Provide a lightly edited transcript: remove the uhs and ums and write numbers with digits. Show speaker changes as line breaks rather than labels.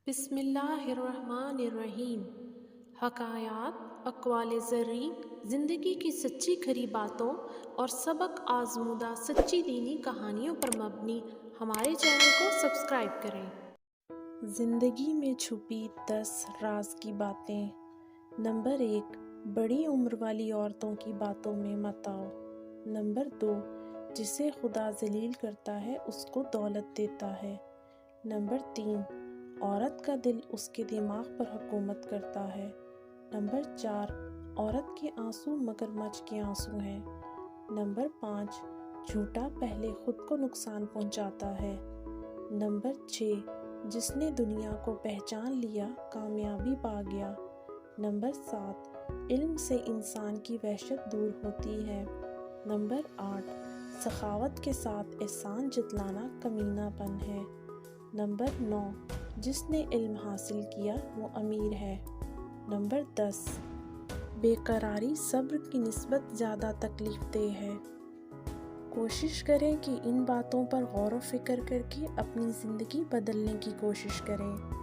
بسم اللہ الرحمن الرحیم۔ حکایات، اقوال زرعی، زندگی کی سچی کھری باتوں اور سبق آزمودہ سچی دینی کہانیوں پر مبنی ہمارے چینل کو سبسکرائب کریں۔
زندگی میں چھپی 10 راز کی باتیں۔ نمبر 1، بڑی عمر والی عورتوں کی باتوں میں مت آؤ۔ نمبر 2، جسے خدا ذلیل کرتا ہے اس کو دولت دیتا ہے۔ نمبر 3، عورت کا دل اس کے دماغ پر حکومت کرتا ہے۔ نمبر 4، عورت کے آنسو مگرمچھ کے آنسو ہیں۔ نمبر 5، جھوٹا پہلے خود کو نقصان پہنچاتا ہے۔ نمبر 6، جس نے دنیا کو پہچان لیا کامیابی پا گیا۔ نمبر 7، علم سے انسان کی وحشت دور ہوتی ہے۔ نمبر 8، سخاوت کے ساتھ احسان جتلانا کمینہ پن ہے۔ نمبر 9، جس نے علم حاصل کیا وہ امیر ہے۔ نمبر 10، بے قراری صبر کی نسبت زیادہ تکلیف دہ ہے۔ کوشش کریں کہ ان باتوں پر غور و فکر کر کے اپنی زندگی بدلنے کی کوشش کریں۔